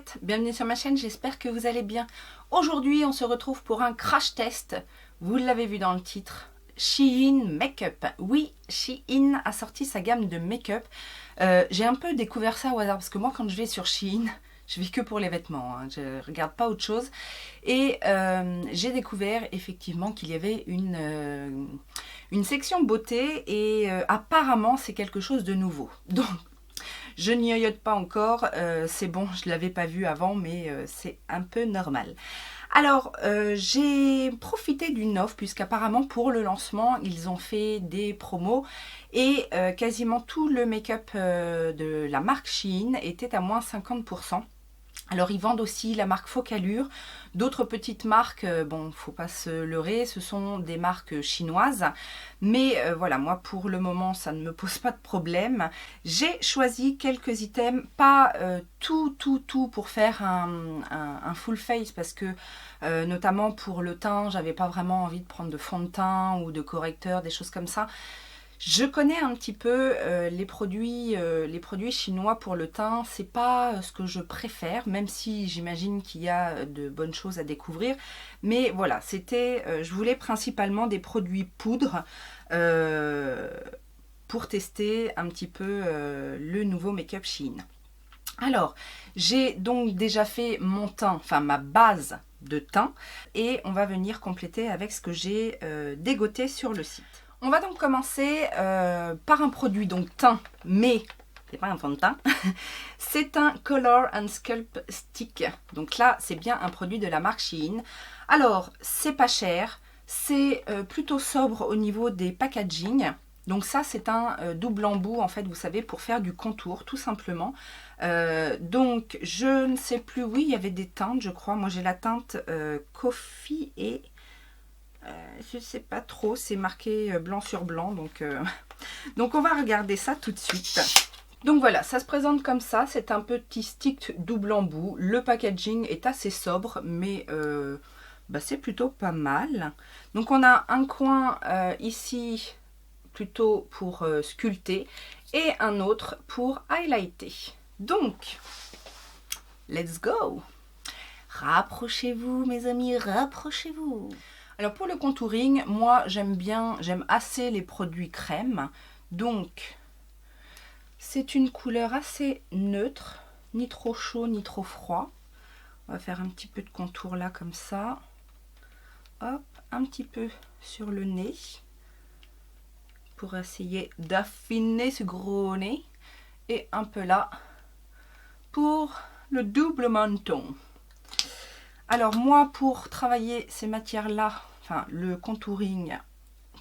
chouchounettes, bienvenue sur ma chaîne, j'espère que vous allez bien. Aujourd'hui on se retrouve pour un crash test, vous l'avez vu dans le titre, Shein Makeup. Oui, Shein a sorti sa gamme de make-up. J'ai un peu découvert ça au hasard parce que moi quand je vais sur Shein, je vais que pour les vêtements, hein, je regarde pas autre chose. Et j'ai découvert effectivement qu'il y avait une section beauté et apparemment c'est quelque chose de nouveau. Donc je n'y yoyote pas encore, c'est bon, je ne l'avais pas vu avant, mais c'est un peu normal. Alors, j'ai profité d'une offre, puisqu'apparemment pour le lancement, ils ont fait des promos et quasiment tout le make-up de la marque Shein était à moins 50%. Alors ils vendent aussi la marque Focallure, d'autres petites marques, bon faut pas se leurrer, ce sont des marques chinoises, mais voilà, moi pour le moment ça ne me pose pas de problème. J'ai choisi quelques items, pas tout pour faire un full face, parce que notamment pour le teint, j'avais pas vraiment envie de prendre de fond de teint ou de correcteur, des choses comme ça. Je connais un petit peu les produits chinois pour le teint, c'est pas ce que je préfère, même si j'imagine qu'il y a de bonnes choses à découvrir. Mais voilà, je voulais principalement des produits poudre pour tester un petit peu le nouveau make-up Shein. Alors, j'ai donc déjà fait mon teint, enfin ma base de teint, et on va venir compléter avec ce que j'ai dégoté sur le site. On va donc commencer par un produit donc teint, mais c'est pas un fond de teint. C'est un Color and Sculpt Stick. Donc là, c'est bien un produit de la marque Shein. Alors, c'est pas cher, c'est plutôt sobre au niveau des packaging. Donc ça, c'est un double embout, en fait, vous savez, pour faire du contour, tout simplement. Donc, je ne sais plus, oui, il y avait des teintes, je crois. Moi, j'ai la teinte Coffee et... je sais pas trop, c'est marqué blanc sur blanc, donc on va regarder ça tout de suite. Donc voilà, ça se présente comme ça, c'est un petit stick double embout. Le packaging est assez sobre, mais c'est plutôt pas mal. Donc on a un coin ici plutôt pour sculpter et un autre pour highlighter. Donc, let's go! Rapprochez-vous mes amis, rapprochez-vous! Alors pour le contouring, moi j'aime assez les produits crème. Donc c'est une couleur assez neutre, ni trop chaud ni trop froid. On va faire un petit peu de contour là comme ça. Hop, un petit peu sur le nez pour essayer d'affiner ce gros nez. Et un peu là pour le double menton. Alors moi pour travailler ces matières là, enfin le contouring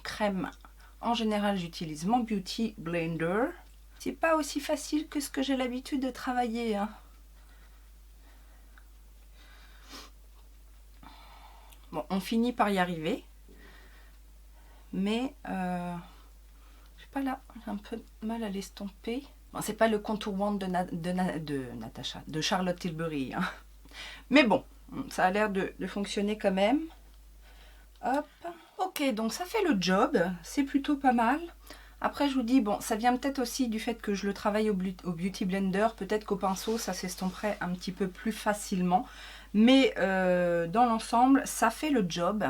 crème, en général j'utilise mon Beauty Blender. C'est pas aussi facile que ce que j'ai l'habitude de travailler, hein. Bon, on finit par y arriver, mais je sais pas, là j'ai un peu de mal à l'estomper. Bon, c'est pas le contour wand de Charlotte Tilbury, hein. Mais bon, ça a l'air de fonctionner quand même. Hop. Ok, donc ça fait le job, c'est plutôt pas mal. Après je vous dis, bon, ça vient peut-être aussi du fait que je le travaille au Beauty Blender. Peut-être qu'au pinceau ça s'estomperait un petit peu plus facilement. Mais dans l'ensemble, ça fait le job.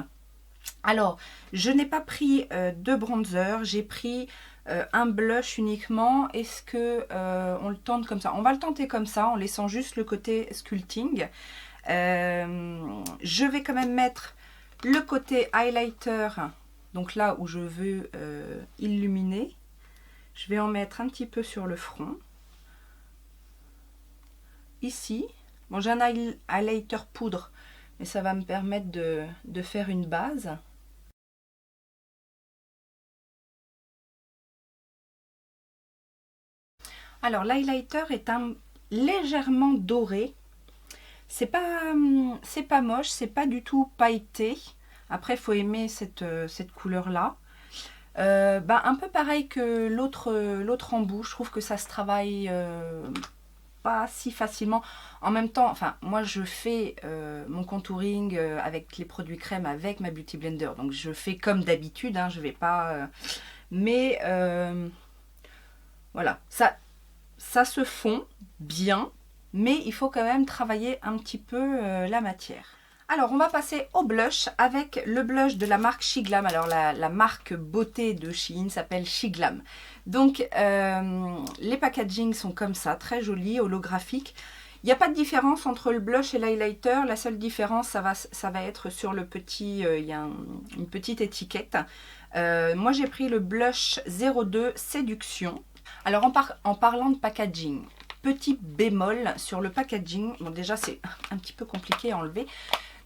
Alors, je n'ai pas pris de bronzer, j'ai pris un blush uniquement. Est-ce que on le tente comme ça? On va le tenter comme ça, en laissant juste le côté sculpting. Je vais quand même mettre le côté highlighter, donc là où je veux illuminer. Je vais en mettre un petit peu sur le front. Ici. Bon, j'ai un highlighter poudre, mais ça va me permettre de faire une base. Alors, l'highlighter est légèrement doré. C'est pas moche, c'est pas du tout pailleté. Après, il faut aimer cette couleur-là. Un peu pareil que l'autre embout. Je trouve que ça se travaille pas si facilement. En même temps, enfin, moi je fais mon contouring avec les produits crème avec ma Beauty Blender. Donc je fais comme d'habitude, hein, je vais pas... voilà, ça se fond bien. mais il faut quand même travailler un petit peu la matière. Alors, on va passer au blush avec le blush de la marque Shiglam. Alors, la marque beauté de Shein s'appelle Shiglam. Donc, les packagings sont comme ça, très jolis, holographiques. Il n'y a pas de différence entre le blush et l'highlighter. La seule différence, ça va être sur le petit... il y a une petite étiquette. Moi, j'ai pris le blush 02 Séduction. Alors, en parlant de packaging, petit bémol sur le packaging. Bon, déjà, c'est un petit peu compliqué à enlever.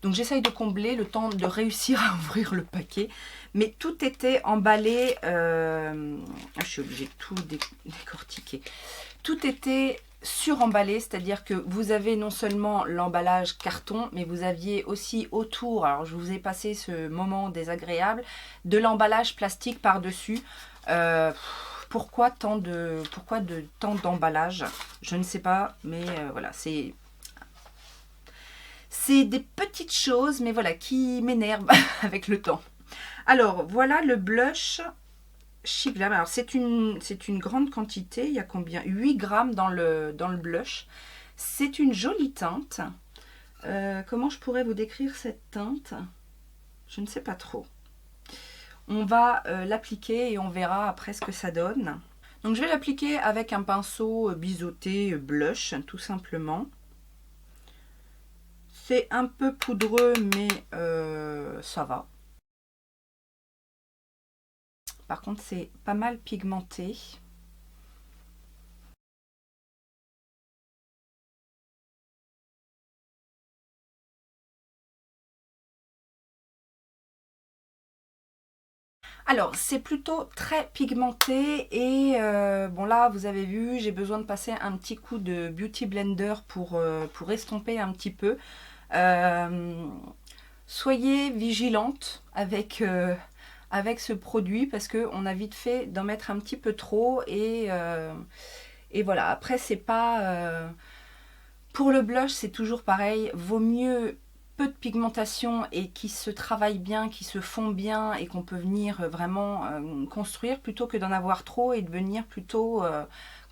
Donc j'essaye de combler le temps de réussir à ouvrir le paquet. Mais tout était emballé. Je suis obligée de tout décortiquer. Tout était suremballé, c'est-à-dire que vous avez non seulement l'emballage carton, mais vous aviez aussi autour, alors je vous ai passé ce moment désagréable, de l'emballage plastique par-dessus. Pourquoi tant d'emballage? Je ne sais pas, mais voilà, c'est des petites choses, mais voilà, qui m'énervent avec le temps. Alors, voilà le blush Shiglam. Alors, c'est une grande quantité. Il y a combien? 8 grammes dans le blush. C'est une jolie teinte. Comment je pourrais vous décrire cette teinte? Je ne sais pas trop. On va l'appliquer et on verra après ce que ça donne. Donc, je vais l'appliquer avec un pinceau biseauté blush, tout simplement. C'est un peu poudreux, mais ça va. Par contre, c'est pas mal pigmenté. Alors, c'est plutôt très pigmenté et bon là, vous avez vu, j'ai besoin de passer un petit coup de Beauty Blender pour estomper un petit peu. Soyez vigilante avec ce produit parce qu'on a vite fait d'en mettre un petit peu trop et voilà. Après, c'est pas... pour le blush, c'est toujours pareil. Vaut mieux peu de pigmentation et qui se travaille bien, qui se fond bien et qu'on peut venir vraiment construire plutôt que d'en avoir trop et de venir plutôt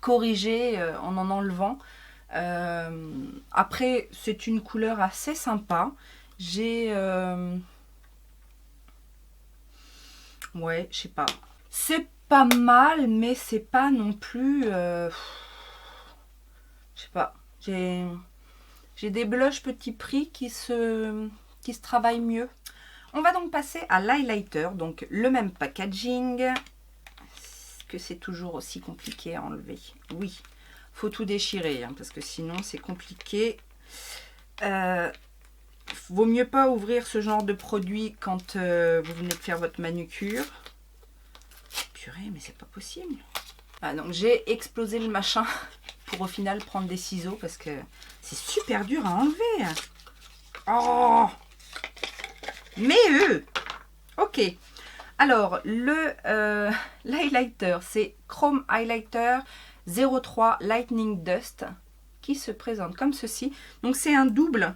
corriger en enlevant. Après, c'est une couleur assez sympa. J'ai... ouais, je sais pas. C'est pas mal, mais c'est pas non plus... je sais pas. J'ai des blushs petit prix qui se travaillent mieux. On va donc passer à l'highlighter. Donc le même packaging. Est-ce que c'est toujours aussi compliqué à enlever? Oui. Faut tout déchirer hein, parce que sinon c'est compliqué. Vaut mieux pas ouvrir ce genre de produit quand vous venez de faire votre manucure. Purée, mais c'est pas possible. Ah, donc j'ai explosé le machin pour au final prendre des ciseaux parce que c'est super dur à enlever. Oh, mais ok. Alors l'highlighter, c'est Chrome Highlighter 03 Lightning Dust qui se présente comme ceci. Donc c'est un double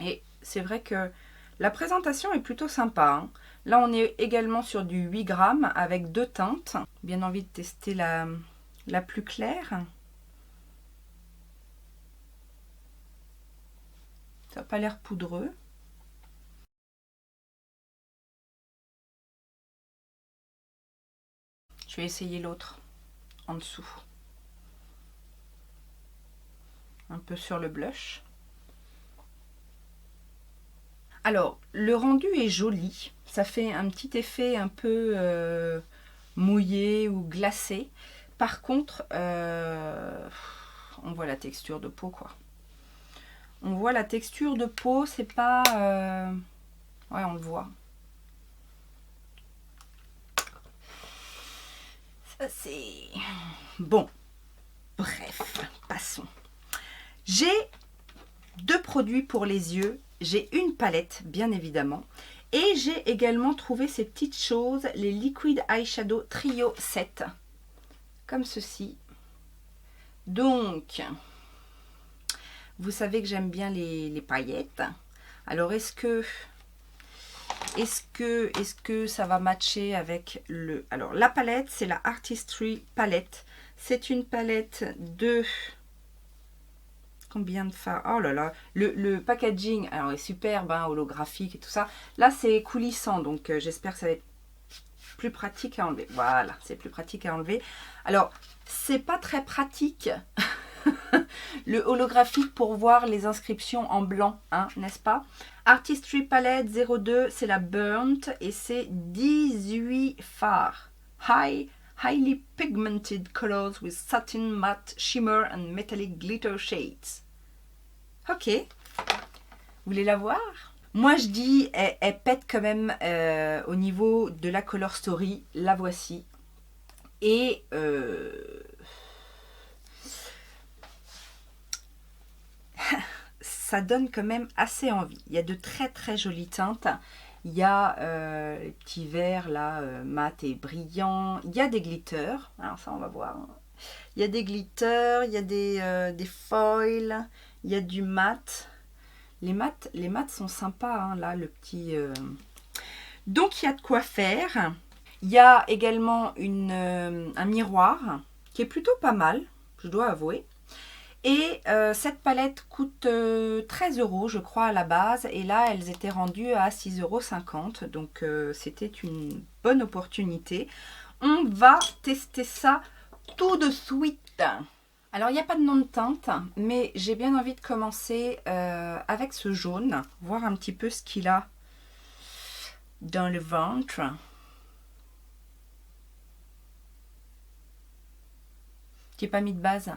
et c'est vrai que la présentation est plutôt sympa. Hein. Là on est également sur du 8 grammes avec deux teintes. Bien envie de tester la plus claire. Ça n'a pas l'air poudreux. Je vais essayer l'autre en dessous. Un peu sur le blush. Alors, le rendu est joli. Ça fait un petit effet un peu mouillé ou glacé. Par contre, on voit la texture de peau, quoi. On voit la texture de peau, c'est pas... ouais, on le voit. Ça, c'est... Bon. Bref, passons. J'ai deux produits pour les yeux. J'ai une palette, bien évidemment. Et j'ai également trouvé ces petites choses, les Liquid Eyeshadow Trio 7. Comme ceci. Donc, vous savez que j'aime bien les paillettes. Alors, est-ce que ça va matcher avec le... Alors, la palette, c'est la Artistry palette. C'est une palette de Combien de fards? Oh là là, le packaging, alors est superbe, hein, holographique et tout ça. Là, c'est coulissant, donc j'espère que ça va être plus pratique à enlever. Voilà, c'est plus pratique à enlever. Alors, c'est pas très pratique le holographique pour voir les inscriptions en blanc, hein, n'est-ce pas? Artistry Palette 02, c'est la Burnt et c'est 18 fards. Highly pigmented colors with satin, matte, shimmer and metallic glitter shades. Ok. Vous voulez la voir? Moi je dis, elle pète quand même au niveau de la color story. La voici. Et ça donne quand même assez envie. Il y a de très très jolies teintes. Il y a les petits verres là, mat et brillants. Il y a des glitters. Alors ça on va voir. Il y a des glitters, il y a des foils, il y a du mat. Les mats sont sympas, hein, là, le petit... Donc, il y a de quoi faire. Il y a également un miroir qui est plutôt pas mal, je dois avouer. Et cette palette coûte 13 €, je crois, à la base. Et là, elles étaient rendues à 6,50 €. Donc, c'était une bonne opportunité. On va tester ça tout de suite. Alors, il n'y a pas de nom de teinte, mais j'ai bien envie de commencer avec ce jaune. Voir un petit peu ce qu'il a dans le ventre. Tu n'as pas mis de base?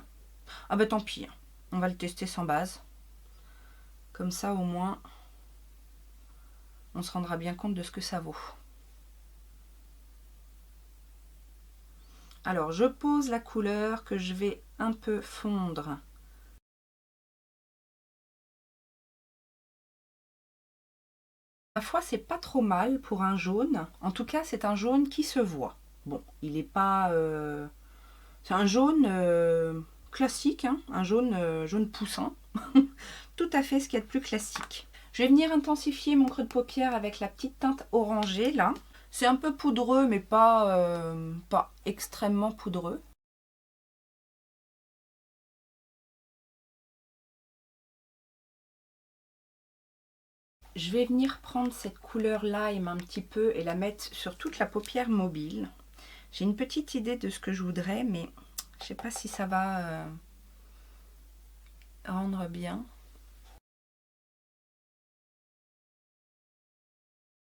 Ah bah tant pis, on va le tester sans base. Comme ça, au moins, on se rendra bien compte de ce que ça vaut. Alors, je pose la couleur que je vais un peu fondre. Ma foi, c'est pas trop mal pour un jaune. En tout cas, c'est un jaune qui se voit. Bon, il n'est pas... c'est un jaune classique, hein, un jaune poussant. Tout à fait ce qu'il y a de plus classique. Je vais venir intensifier mon creux de paupière avec la petite teinte orangée, là. C'est un peu poudreux, mais pas extrêmement poudreux. Je vais venir prendre cette couleur lime un petit peu et la mettre sur toute la paupière mobile. J'ai une petite idée de ce que je voudrais, mais je ne sais pas si ça va rendre bien.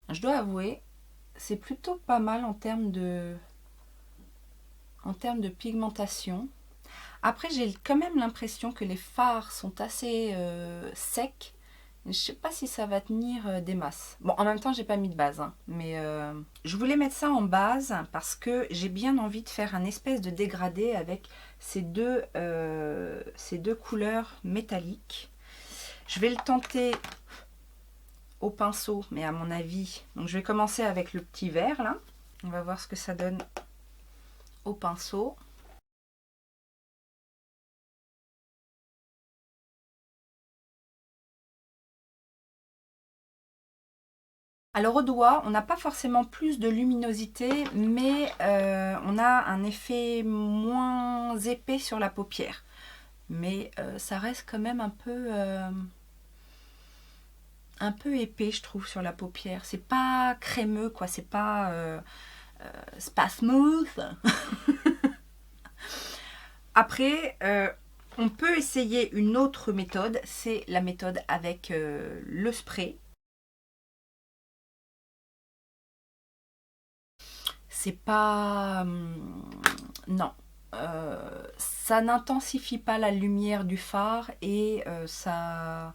Je dois avouer, c'est plutôt pas mal en termes de pigmentation. Après, j'ai quand même l'impression que les fards sont assez secs. Je ne sais pas si ça va tenir des masses. Bon, en même temps, j'ai pas mis de base, hein, mais je voulais mettre ça en base parce que j'ai bien envie de faire un espèce de dégradé avec ces deux couleurs métalliques. Je vais le tenter au pinceau, mais à mon avis, donc je vais commencer avec le petit vert là. On va voir ce que ça donne au pinceau. Alors au doigt, on n'a pas forcément plus de luminosité, mais on a un effet moins épais sur la paupière. Mais ça reste quand même un peu épais, je trouve, sur la paupière. C'est pas crémeux, quoi. C'est pas smooth. Après, on peut essayer une autre méthode. C'est la méthode avec le spray. C'est pas... non. Ça n'intensifie pas la lumière du fard et ça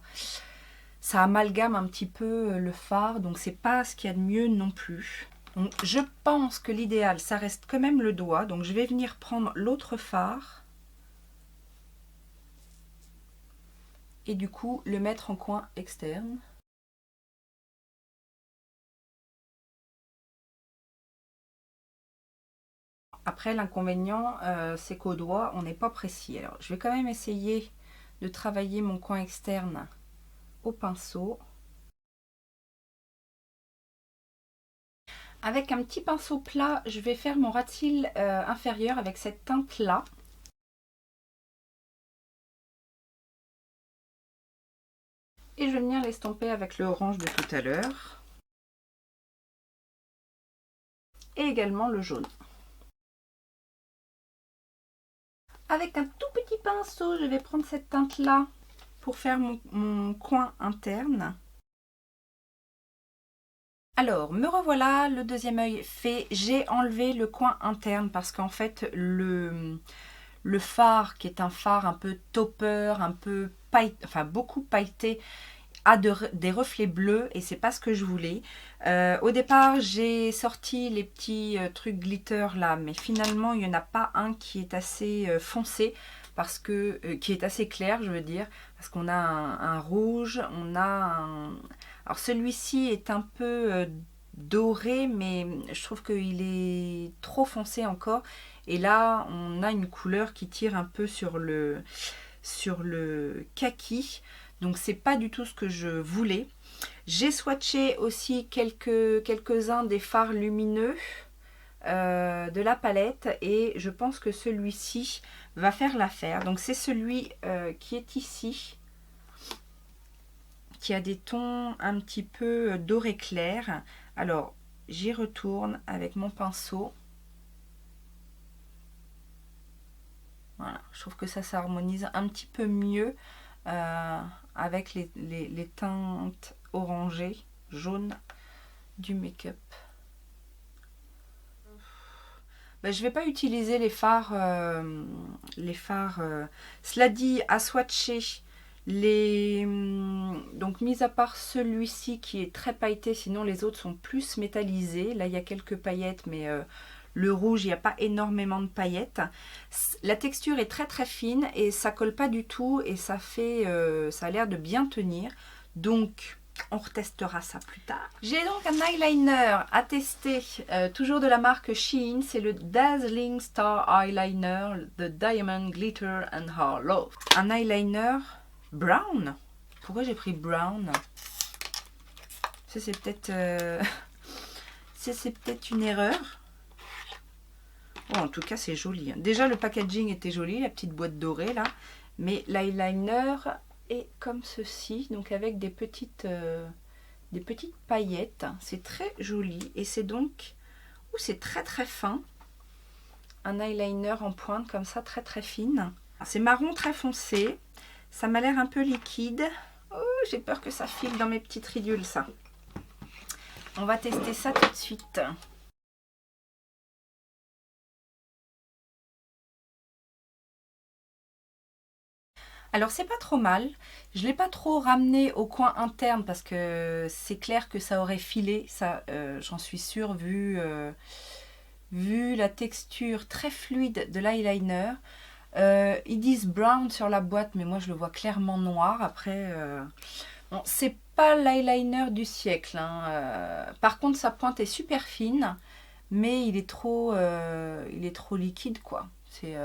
amalgame un petit peu le fard, donc c'est pas ce qu'il y a de mieux non plus. Donc je pense que l'idéal, ça reste quand même le doigt, donc je vais venir prendre l'autre fard et du coup le mettre en coin externe. Après, l'inconvénient, c'est qu'au doigt, on n'est pas précis. Alors, je vais quand même essayer de travailler mon coin externe au pinceau. Avec un petit pinceau plat, je vais faire mon ras de cils inférieur avec cette teinte-là. Et je vais venir l'estomper avec le orange de tout à l'heure. Et également le jaune. Avec un tout petit pinceau, je vais prendre cette teinte-là pour faire mon coin interne. Alors, me revoilà, le deuxième œil fait. J'ai enlevé le coin interne parce qu'en fait, le fard, qui est un fard un peu topper, un peu pailleté, enfin beaucoup pailleté, a des reflets bleus et c'est pas ce que je voulais. Au départ, j'ai sorti les petits trucs glitter là, mais finalement, il n'y en a pas un qui est assez foncé, parce que qui est assez clair, je veux dire, parce qu'on a un rouge, on a un... Alors celui-ci est un peu doré, mais je trouve qu'il est trop foncé encore. Et là, on a une couleur qui tire un peu sur le kaki. Donc c'est pas du tout ce que je voulais. J'ai swatché aussi quelques-uns des fards lumineux de la palette et je pense que celui-ci va faire l'affaire. Donc c'est celui qui est ici, qui a des tons un petit peu doré clair. Alors j'y retourne avec mon pinceau. Voilà, je trouve que ça s'harmonise un petit peu mieux avec les teintes orangées, jaunes du make-up. Ben, je ne vais pas utiliser les fards, cela dit, à swatcher donc mis à part celui-ci qui est très pailleté, sinon les autres sont plus métallisés. Là il y a quelques paillettes, mais le rouge, il n'y a pas énormément de paillettes. La texture est très très fine et ça colle pas du tout et ça fait, ça a l'air de bien tenir. Donc on retestera ça plus tard. J'ai donc un eyeliner à tester, toujours de la marque Shein. C'est le Dazzling Star Eyeliner The Diamond Glitter and Harlow. Un eyeliner brown. Pourquoi j'ai pris brown? Ça c'est peut-être c'est peut-être une erreur. Oh, en tout cas c'est joli. Déjà le packaging était joli, la petite boîte dorée là. Mais l'eyeliner est comme ceci, donc avec des petites paillettes. C'est très joli et c'est donc, c'est très très fin. Un eyeliner en pointe comme ça, très très fine. C'est marron très foncé. Ça m'a l'air un peu liquide. Oh, j'ai peur que ça file dans mes petites ridules ça. On va tester ça tout de suite. Alors c'est pas trop mal, je l'ai pas trop ramené au coin interne parce que c'est clair que ça aurait filé, ça j'en suis sûre vu la texture très fluide de l'eyeliner. Ils disent brown sur la boîte, mais moi je le vois clairement noir. Après, bon, c'est pas l'eyeliner du siècle, hein. Par contre sa pointe est super fine, mais il est trop liquide quoi. C'est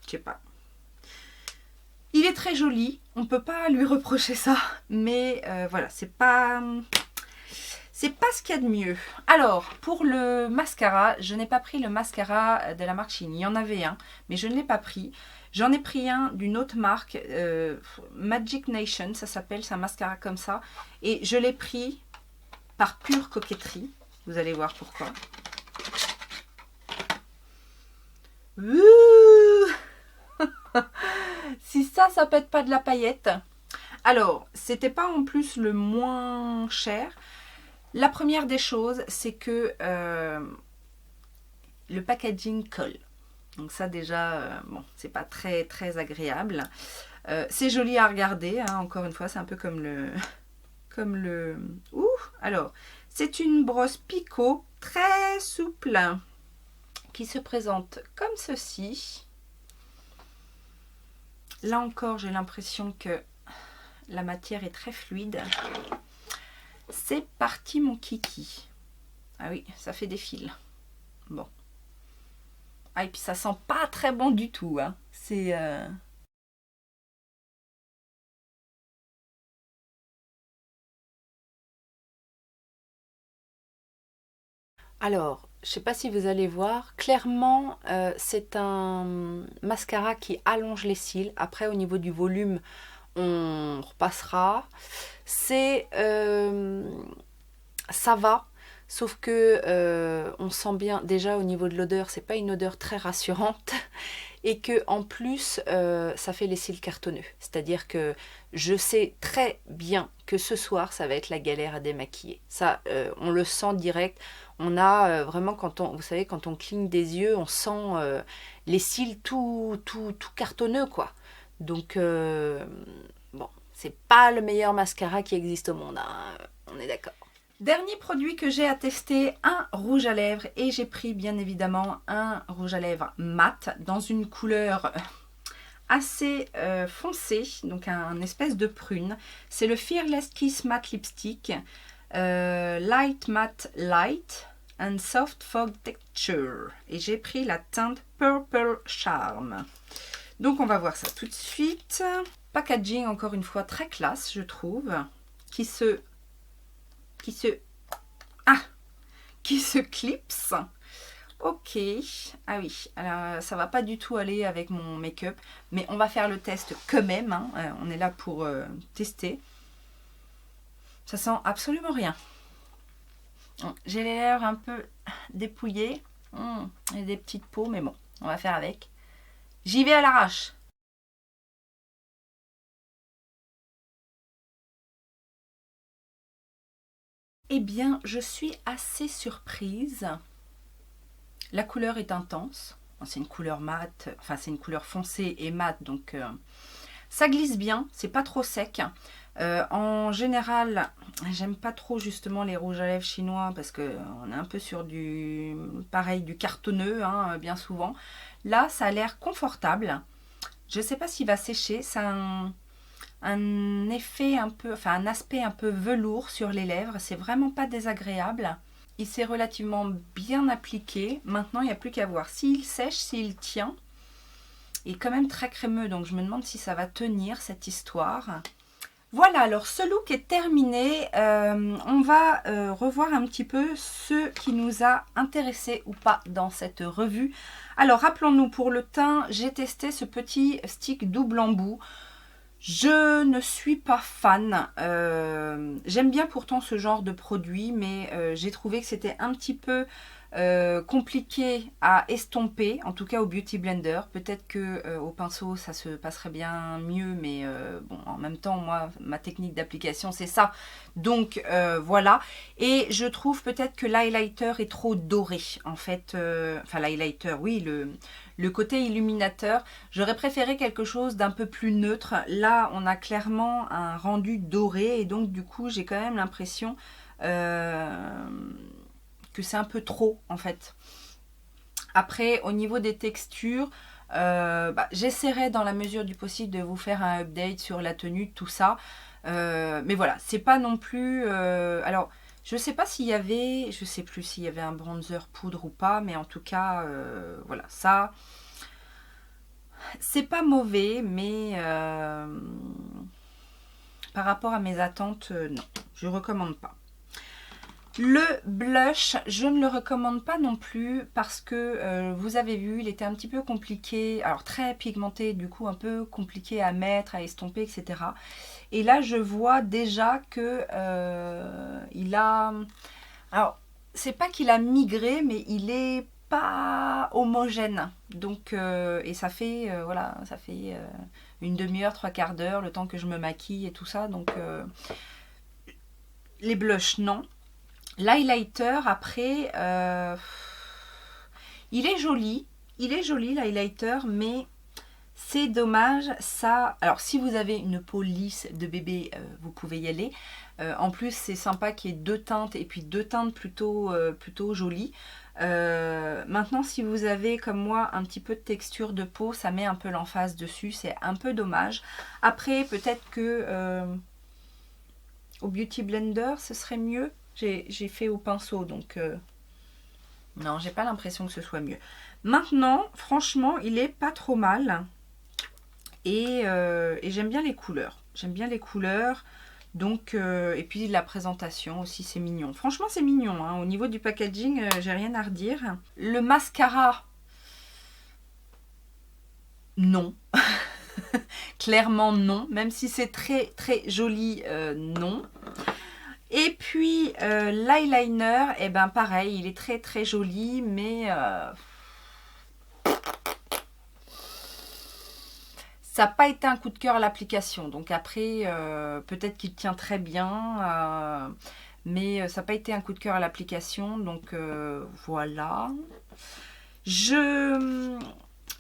je sais pas. Il est très joli, on peut pas lui reprocher ça, mais voilà, c'est pas ce qu'il y a de mieux. Alors, pour le mascara, je n'ai pas pris le mascara de la marque Shein. Il y en avait un, mais je ne l'ai pas pris. J'en ai pris un d'une autre marque, Magic Nation, ça s'appelle, c'est un mascara comme ça. Et je l'ai pris par pure coquetterie. Vous allez voir pourquoi. Ouh si ça pète pas de la paillette. Alors, c'était pas en plus le moins cher. La première des choses, c'est que le packaging colle. Donc ça déjà, bon, c'est pas très très agréable. C'est joli à regarder, hein, encore une fois, c'est un peu comme le... Ouh, alors, c'est une brosse Picot très souple qui se présente comme ceci. Là encore, j'ai l'impression que la matière est très fluide. C'est parti mon kiki. Ah oui, ça fait des fils. Bon. Ah et puis ça sent pas très bon du tout. Hein. C'est... Alors, je ne sais pas si vous allez voir, clairement c'est un mascara qui allonge les cils. Après au niveau du volume, on repassera. C'est ça va, sauf que on sent bien déjà au niveau de l'odeur, c'est pas une odeur très rassurante et que en plus ça fait les cils cartonneux. C'est-à-dire que je sais très bien que ce soir ça va être la galère à démaquiller. Ça, on le sent direct. On a vraiment vous savez, quand on cligne des yeux, on sent les cils tout cartonneux quoi. Donc bon, c'est pas le meilleur mascara qui existe au monde, hein, on est d'accord. Dernier produit que j'ai à tester, un rouge à lèvres, et j'ai pris bien évidemment un rouge à lèvres mat dans une couleur assez foncée, donc un espèce de prune. C'est le Fearless Kiss Matte Lipstick, Light Matte Light and Soft Fog Texture, et j'ai pris la teinte Purple Charm. Donc on va voir ça tout de suite. Packaging encore une fois très classe je trouve, qui se clipse. Ok, ah oui, alors ça va pas du tout aller avec mon make-up, mais on va faire le test quand même, hein. On est là pour tester. Ça sent absolument rien. J'ai les lèvres un peu dépouillées, et des petites peaux, mais bon, on va faire avec. J'y vais à l'arrache. Eh bien, je suis assez surprise. La couleur est intense. C'est une couleur mate, enfin c'est une couleur foncée et mate, donc ça glisse bien, c'est pas trop sec. En général, j'aime pas trop justement les rouges à lèvres chinois parce qu'on est un peu sur du pareil, du cartonneux, hein, bien souvent. Là, ça a l'air confortable. Je sais pas s'il va sécher. Ça a un effet un peu, enfin un aspect un peu velours sur les lèvres. C'est vraiment pas désagréable. Il s'est relativement bien appliqué. Maintenant, il n'y a plus qu'à voir s'il sèche, s'il tient. Il est quand même très crémeux, donc je me demande si ça va tenir cette histoire. Voilà, alors ce look est terminé. On va revoir un petit peu ce qui nous a intéressé ou pas dans cette revue. Alors, rappelons-nous, pour le teint, j'ai testé ce petit stick double embout. Je ne suis pas fan. J'aime bien pourtant ce genre de produit, mais j'ai trouvé que c'était un petit peu compliqué à estomper, en tout cas au Beauty Blender. Peut-être que au pinceau ça se passerait bien mieux, mais bon, en même temps, moi, ma technique d'application c'est ça. Donc voilà. Et je trouve peut-être que l'highlighter est trop doré, en fait. Enfin, l'highlighter, oui, le côté illuminateur. J'aurais préféré quelque chose d'un peu plus neutre. Là, on a clairement un rendu doré, et donc du coup, j'ai quand même l'impression que c'est un peu trop en fait. Après, au niveau des textures, j'essaierai dans la mesure du possible de vous faire un update sur la tenue, tout ça. Mais voilà, c'est pas non plus... alors, je sais pas s'il y avait... Je sais plus s'il y avait un bronzer poudre ou pas, mais en tout cas, voilà, ça... C'est pas mauvais, mais par rapport à mes attentes, non, je recommande pas. Le blush, je ne le recommande pas non plus parce que vous avez vu, il était un petit peu compliqué, alors très pigmenté, du coup un peu compliqué à mettre, à estomper, etc. Et là, je vois déjà que il a... Alors, c'est pas qu'il a migré, mais il est pas homogène. Donc, et ça fait, voilà, ça fait une demi-heure, trois quarts d'heure, le temps que je me maquille et tout ça. Donc, les blushs, non. L'highlighter, après, il est joli l'highlighter, mais c'est dommage, ça... Alors, si vous avez une peau lisse de bébé, vous pouvez y aller. En plus, c'est sympa qu'il y ait deux teintes, et puis deux teintes plutôt jolies. Maintenant, si vous avez, comme moi, un petit peu de texture de peau, ça met un peu l'emphase dessus, c'est un peu dommage. Après, peut-être que au Beauty Blender, ce serait mieux. J'ai fait au pinceau, donc non, j'ai pas l'impression que ce soit mieux. Maintenant, franchement, il est pas trop mal. Et j'aime bien les couleurs. J'aime bien les couleurs. Donc, et puis la présentation aussi, c'est mignon. Franchement, c'est mignon. Hein. Au niveau du packaging, j'ai rien à redire. Le mascara, non. Clairement non. Même si c'est très très joli, non. Et puis l'eyeliner, eh ben pareil, il est très très joli, mais ça n'a pas été un coup de cœur à l'application. Donc après, peut-être qu'il tient très bien, mais ça n'a pas été un coup de cœur à l'application. Donc voilà.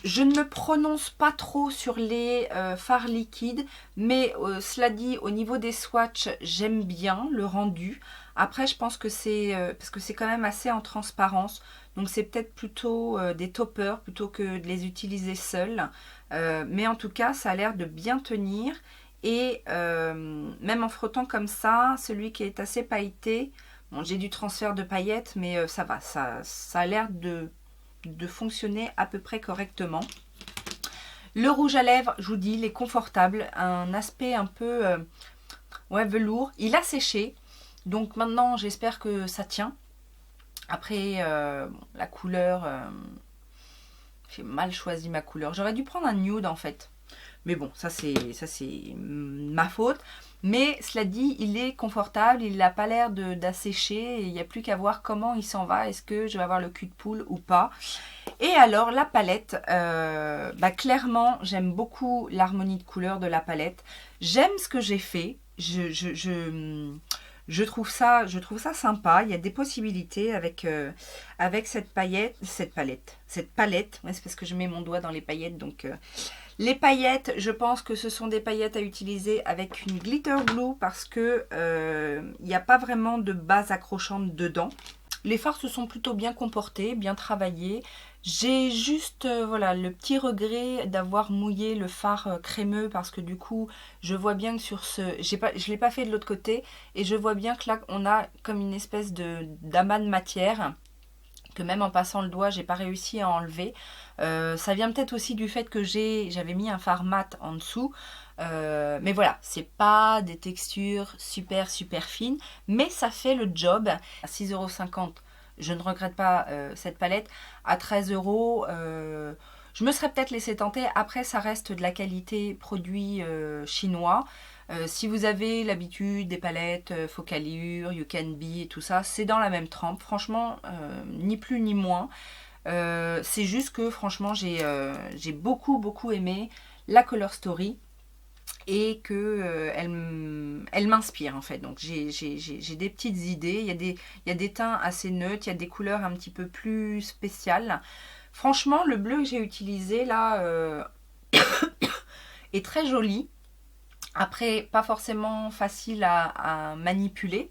Je ne me prononce pas trop sur les fards liquides, mais cela dit, au niveau des swatchs, j'aime bien le rendu. Après, je pense que c'est parce que c'est quand même assez en transparence, donc c'est peut-être plutôt des toppers plutôt que de les utiliser seuls. Mais en tout cas, ça a l'air de bien tenir. Et même en frottant comme ça, celui qui est assez pailleté, bon, j'ai du transfert de paillettes, mais ça va, ça a l'air de fonctionner à peu près correctement. Le rouge à lèvres, je vous dis, il est confortable, un aspect un peu ouais, velours. Il a séché, donc maintenant j'espère que ça tient. Après la couleur, j'ai mal choisi ma couleur. J'aurais dû prendre un nude en fait. Mais bon, ça c'est ma faute. Mais cela dit, il est confortable, il n'a pas l'air d'assécher. Il n'y a plus qu'à voir comment il s'en va. Est-ce que je vais avoir le cul de poule ou pas? Et alors la palette, clairement j'aime beaucoup l'harmonie de couleurs de la palette. J'aime ce que j'ai fait. Je trouve ça sympa. Il y a des possibilités avec cette palette. Ouais, c'est parce que je mets mon doigt dans les paillettes. Donc les paillettes, je pense que ce sont des paillettes à utiliser avec une glitter glue parce que il n'y a pas vraiment de base accrochante dedans. Les fards se sont plutôt bien comportés, bien travaillés. J'ai juste voilà, le petit regret d'avoir mouillé le fard crémeux parce que du coup, je vois bien que sur ce... je ne l'ai pas fait de l'autre côté et je vois bien que là, on a comme une espèce d'amas de matière que même en passant le doigt, j'ai pas réussi à enlever. Ça vient peut-être aussi du fait que j'avais mis un fard mat en dessous. Mais voilà, c'est pas des textures super fines, mais ça fait le job. À 6,50 €, je ne regrette pas cette palette. À 13 €, je me serais peut-être laissé tenter. Après, ça reste de la qualité produit chinois. Si vous avez l'habitude des palettes Focallure, You Can Be et tout ça, c'est dans la même trempe. Franchement, ni plus ni moins. C'est juste que franchement, j'ai beaucoup aimé la Color Story et que elle m'inspire en fait. Donc j'ai des petites idées. Il y a des teints assez neutres, il y a des couleurs un petit peu plus spéciales. Franchement, le bleu que j'ai utilisé là est très joli. Après, pas forcément facile à manipuler.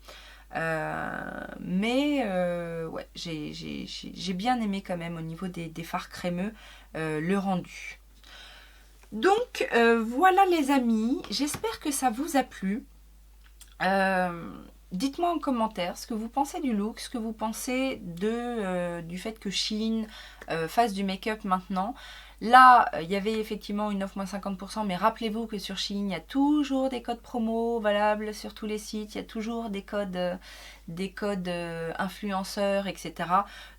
Mais ouais, j'ai bien aimé quand même au niveau des fards crémeux le rendu. Donc voilà les amis, j'espère que ça vous a plu. Dites-moi en commentaire ce que vous pensez du look, ce que vous pensez du fait que Shein fasse du make-up maintenant. Là, il y avait effectivement une offre moins 50%, mais rappelez-vous que sur Shein, il y a toujours des codes promo valables sur tous les sites, il y a toujours des codes influenceurs, etc.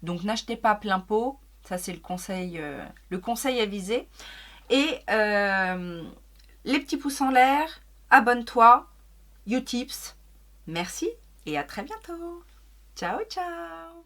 Donc n'achetez pas plein pot, ça c'est le conseil avisé. Et les petits pouces en l'air, abonne-toi, Utips. Merci et à très bientôt. Ciao, ciao.